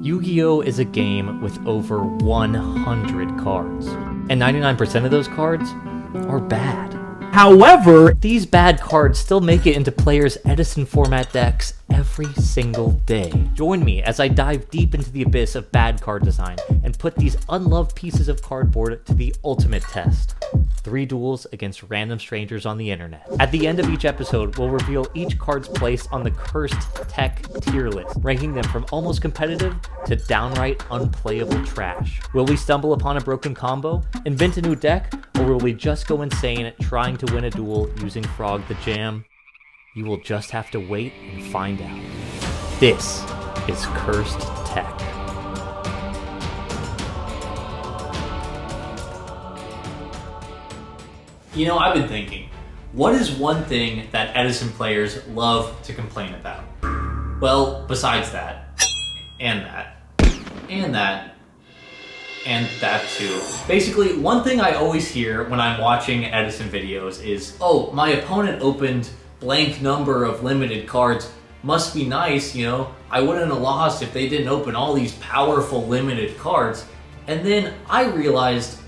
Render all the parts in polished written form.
Yu-Gi-Oh! Is a game with over 100 cards, and 99% of those cards are bad. However, these bad cards still make it into players' Edison format decks every single day. Join me as I dive deep into the abyss of bad card design and put these unloved pieces of cardboard to the ultimate test. 3 duels against random strangers on the internet. At the end of each episode, we'll reveal each card's place on the cursed tech tier list, ranking them from almost competitive to downright unplayable trash. Will we stumble upon a broken combo, invent a new deck, or will we just go insane trying to win a duel using Frog the Jam? You will just have to wait and find out. This is Cursed Tech. You know, I've been thinking, what is one thing that Edison players love to complain about? Well, besides that, and that, and that, and that too. Basically, one thing I always hear when I'm watching Edison videos is, oh, my opponent opened blank number of limited cards. Must be nice, you know? I wouldn't have lost if they didn't open all these powerful limited cards. And then I realized,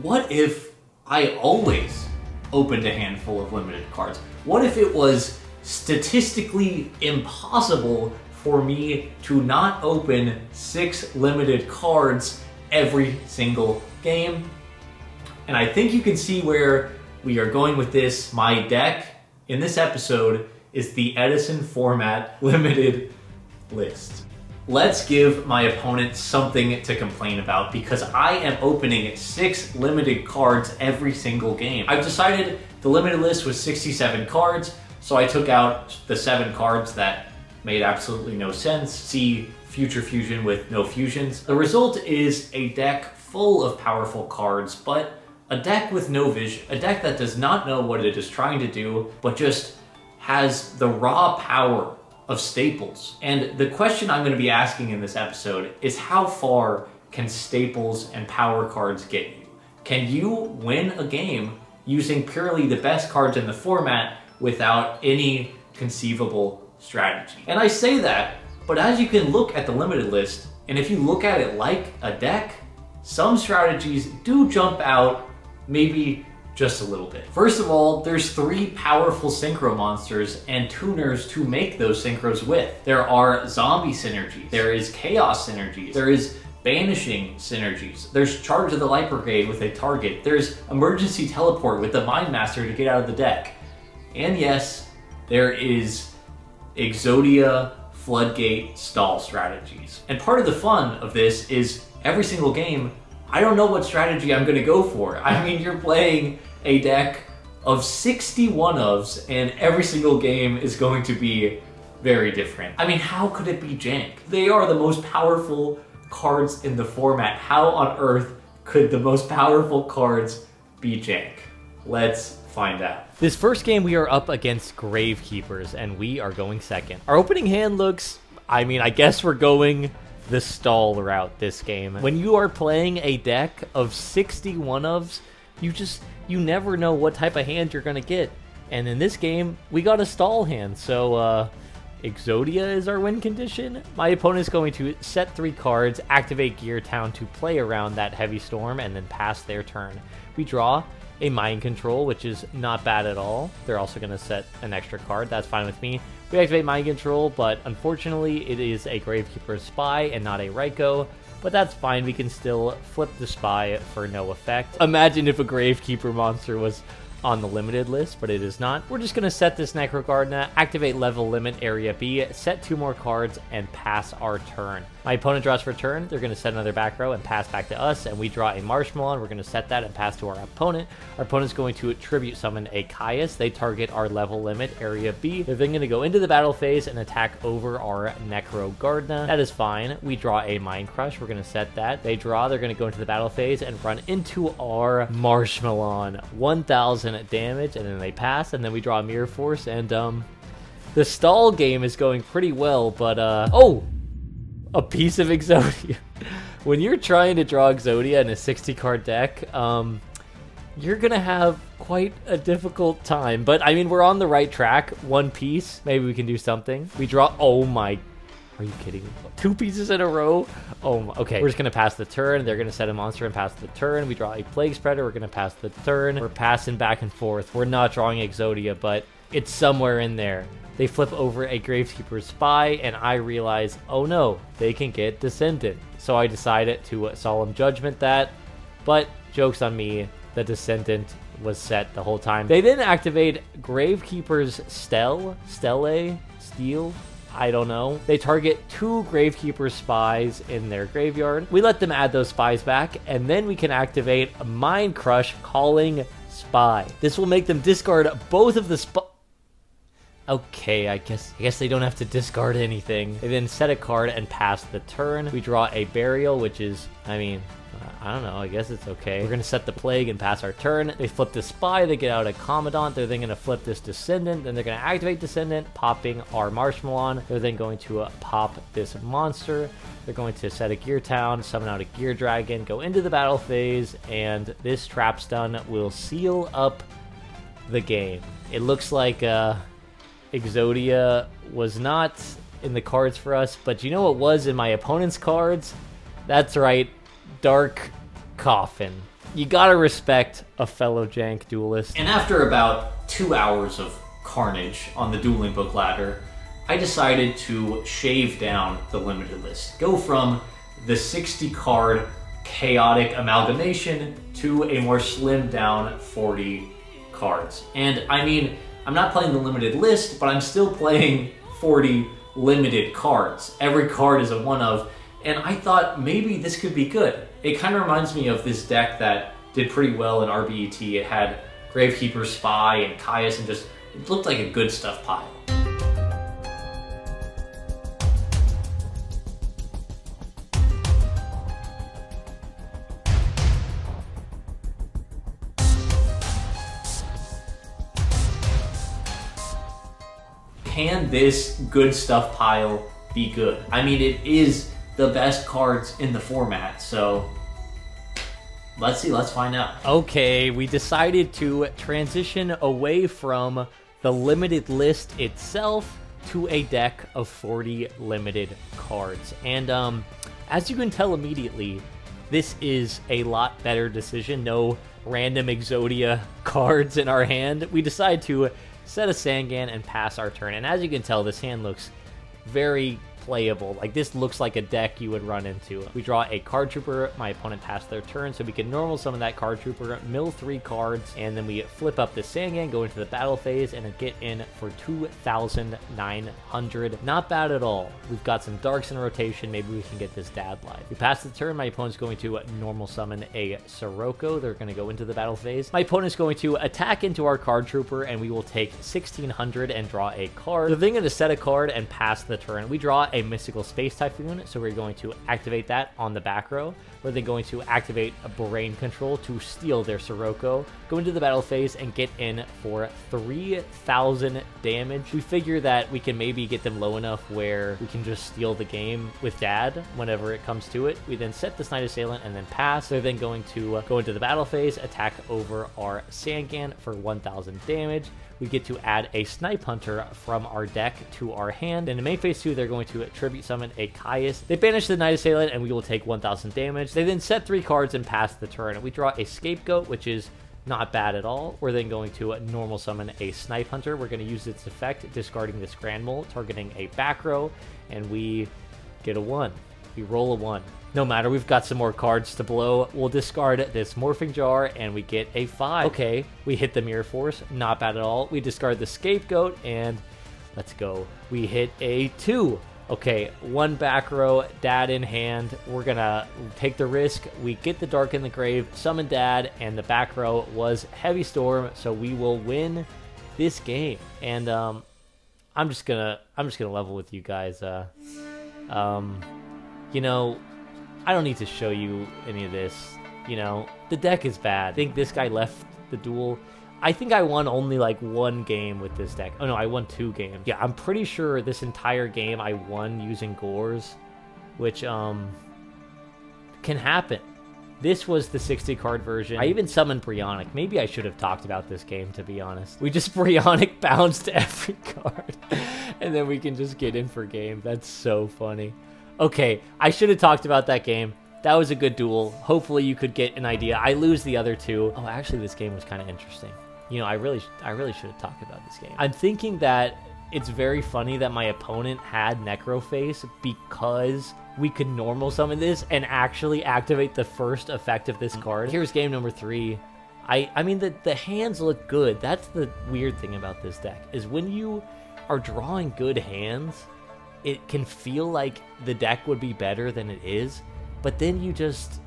what if I always opened a handful of limited cards? What if it was statistically impossible for me to not open 6 limited cards every single game? And I think you can see where we are going with this. My deck in this episode is the Edison format limited list. Let's give my opponent something to complain about because I am opening 6 limited cards every single game. I've decided the limited list was 67 cards, so I took out the 7 cards that made absolutely no sense. See Future Fusion with no fusions. The result is a deck full of powerful cards, but a deck with no vision. A deck that does not know what it is trying to do, but just has the raw power of staples. And the question I'm going to be asking in this episode is, how far can staples and power cards get you? Can you win a game using purely the best cards in the format without any conceivable strategy? And I say that, but as you can look at the limited list, and if you look at it like a deck, some strategies do jump out maybe just a little bit. First of all, there's 3 powerful synchro monsters and tuners to make those synchros with. There are zombie synergies, there is chaos synergies, there is banishing synergies, there's Charge of the Light Brigade with a target, there's emergency teleport with the Mind Master to get out of the deck. And yes, there is Exodia Floodgate stall strategies. And part of the fun of this is every single game, I don't know what strategy I'm gonna go for. I mean, you're playing a deck of 61 ofs and every single game is going to be very different. I mean, how could it be jank? They are the most powerful cards in the format. How on earth could the most powerful cards be jank? Let's find out. This first game we are up against Gravekeepers and we are going second. Our opening hand looks, I mean, I guess we're going the stall route this game. When you are playing a deck of 61 ofs, you never know what type of hand you're gonna get. And in this game, we got a stall hand, so Exodia is our win condition. My opponent is going to set 3 cards, activate Gear Town to play around that Heavy Storm, and then pass their turn. We draw a Mind Control, which is not bad at all. They're also going to set an extra card. That's fine with me. We activate Mind Control, but unfortunately it is a Gravekeeper Spy and not a Raikou. But that's fine, we can still flip the Spy for no effect. Imagine if a Gravekeeper monster was on the limited list, but it is not. We're just going to set this Necro Gardener, activate level limit area B, set 2 more cards, and pass our turn. My opponent draws for turn, they're going to set another back row and pass back to us, and we draw a Marshmallow, and we're going to set that and pass to our opponent. Our opponent's going to tribute summon a Caius. They target our level limit area B. They're then going to go into the battle phase and attack over our Necro Gardener. That is fine. We draw a Mind Crush. We're going to set that. They draw, they're going to go into the battle phase and run into our Marshmallow. 1,000 damage, and then they pass, and then we draw a Mirror Force, and the stall game is going pretty well, but oh, a piece of Exodia. When you're trying to draw Exodia in a 60 card deck, you're gonna have quite a difficult time, but I mean, we're on the right track. 1 piece, maybe we can do something. We draw, oh my Are you kidding me? 2 pieces in a row? Oh, okay. We're just going to pass the turn. They're going to set a monster and pass the turn. We draw a Plague Spreader. We're going to pass the turn. We're passing back and forth. We're not drawing Exodia, but it's somewhere in there. They flip over a Gravekeeper's Spy, and I realize, oh no, they can get Descendant. So I decided to Solemn Judgment that, but joke's on me, the Descendant was set the whole time. They then activate Gravekeeper's Stele, I don't know. They target 2 Gravekeeper Spies in their graveyard. We let them add those spies back, and then we can activate Mind Crush Calling Spy. This will make them discard both of the Okay, I guess they don't have to discard anything. They then set a card and pass the turn. We draw a Burial, which is, I don't know, I guess it's okay. We're going to set the Plague and pass our turn. They flip the Spy, they get out a Commandant. They're then going to flip this Descendant. Then they're going to activate Descendant, popping our Marshmallow. They're then going to pop this monster. They're going to set a Gear Town, summon out a Gear Dragon, go into the battle phase, and this Trap Stun will seal up the game. It looks like Exodia was not in the cards for us, but you know what was in my opponent's cards? That's right, Dark Coffin. You gotta respect a fellow jank duelist. And after about 2 hours of carnage on the dueling book ladder, I decided to shave down the limited list. Go from the 60 card chaotic amalgamation to a more slimmed down 40 cards. And I mean, I'm not playing the limited list, but I'm still playing 40 limited cards. Every card is a one of, and I thought maybe this could be good. It kind of reminds me of this deck that did pretty well in RBET. It had Gravekeeper's Spy and Caius, and just, it looked like a good stuff pile. Can this good stuff pile be good? I mean, it is the best cards in the format, so let's see, let's find out. Okay, we decided to transition away from the limited list itself to a deck of 40 limited cards. And as you can tell immediately, this is a lot better decision. No random Exodia cards in our hand. We decide to set a Sangan and pass our turn. And as you can tell, this hand looks very playable. Like, this looks like a deck you would run into. We draw a Card Trooper. My opponent passed their turn, so we can normal summon that Card Trooper, mill 3 cards, and then we flip up the Sangan, go into the battle phase, and get in for 2,900. Not bad at all. We've got some Darks in rotation. Maybe we can get this Dad live. We pass the turn. My opponent's going to normal summon a Sirocco. They're going to go into the battle phase. My opponent's going to attack into our Card Trooper, and we will take 1,600 and draw a card. They're then going to set a card and pass the turn. We draw a Mystical Space Typhoon, so we're going to activate that on the back row. We're then going to activate a Brain Control to steal their Sirocco, go into the battle phase, and get in for 3,000 damage. We figure that we can maybe get them low enough where we can just steal the game with Dad whenever it comes to it. We then set this Night Assailant and then pass. They're then going to go into the battle phase, attack over our Sangan for 1,000 damage. We get to add a Snipe Hunter from our deck to our hand. And in main phase 2, they're going to tribute summon a Caius. They banish the Night Assailant, and we will take 1,000 damage. They then set 3 cards and pass the turn. We draw a Scapegoat, which is not bad at all. We're then going to normal summon a Snipe Hunter. We're going to use its effect, discarding this Grand Mole, targeting a back row, and we get a 1. We roll a 1. No matter, we've got some more cards to blow. We'll discard this Morphing Jar, and we get a 5. Okay, we hit the Mirror Force. Not bad at all. We discard the Scapegoat, and let's go. We hit a 2. Okay, 1 back row, Dad in hand. We're gonna take the risk. We get the Dark in the Grave, summon Dad, and the back row was Heavy Storm, so we will win this game. And I'm just gonna level with you guys. You know, I don't need to show you any of this. You know, the deck is bad. I think this guy left the duel. I think I won only like 1 game with this deck. Oh no, I won 2 games. Yeah, I'm pretty sure this entire game I won using Gores, which can happen. This was the 60 card version. I even summoned Brionic. Maybe I should have talked about this game, to be honest. We just Brionic bounced every card, and then we can just get in for game. That's so funny. Okay, I should have talked about that game. That was a good duel. Hopefully you could get an idea. I lose the other two. Oh, actually, this game was kind of interesting. You know, I really should have talked about this game. I'm thinking that it's very funny that my opponent had Necroface because we could normal summon this and actually activate the first effect of this card. Here's game number 3. I mean, the hands look good. That's the weird thing about this deck, is when you are drawing good hands, it can feel like the deck would be better than it is, but then you just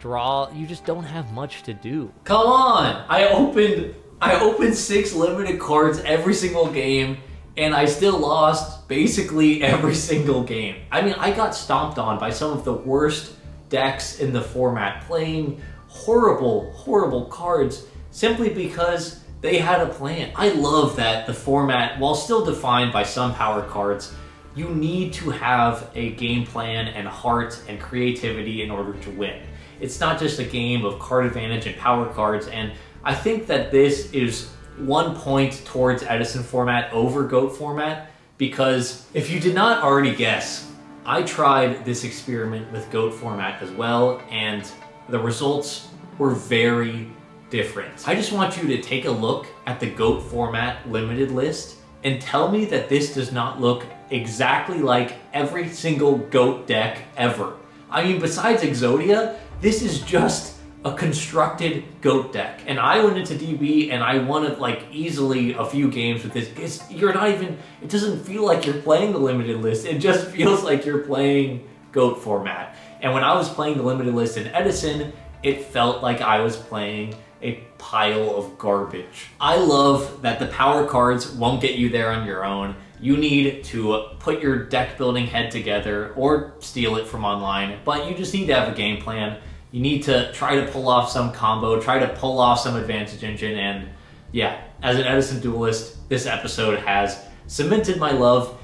don't have much to do. Come on! I opened 6 limited cards every single game, and I still lost basically every single game. I mean, I got stomped on by some of the worst decks in the format, playing horrible, horrible cards simply because they had a plan. I love that the format, while still defined by some power cards, you need to have a game plan and heart and creativity in order to win. It's not just a game of card advantage and power cards, and I think that this is 1 point towards Edison format over GOAT format, because if you did not already guess, I tried this experiment with GOAT format as well, and the results were very different. I just want you to take a look at the GOAT format limited list and tell me that this does not look exactly like every single GOAT deck ever. I mean, besides Exodia, this is just a constructed GOAT deck. And I went into DB and I won like easily a few games with this. It doesn't feel like you're playing the limited list. It just feels like you're playing GOAT format. And when I was playing the limited list in Edison, it felt like I was playing a pile of garbage. I love that the power cards won't get you there on your own. You need to put your deck building head together or steal it from online, but you just need to have a game plan. You need to try to pull off some combo, try to pull off some advantage engine, and yeah, as an Edison duelist, this episode has cemented my love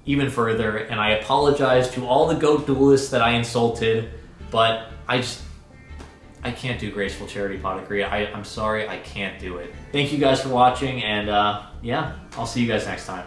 even further, and I apologize to all the GOAT duelists that I insulted, but I can't do Graceful Charity Pottery. I'm sorry, I can't do it. Thank you guys for watching, and yeah, I'll see you guys next time.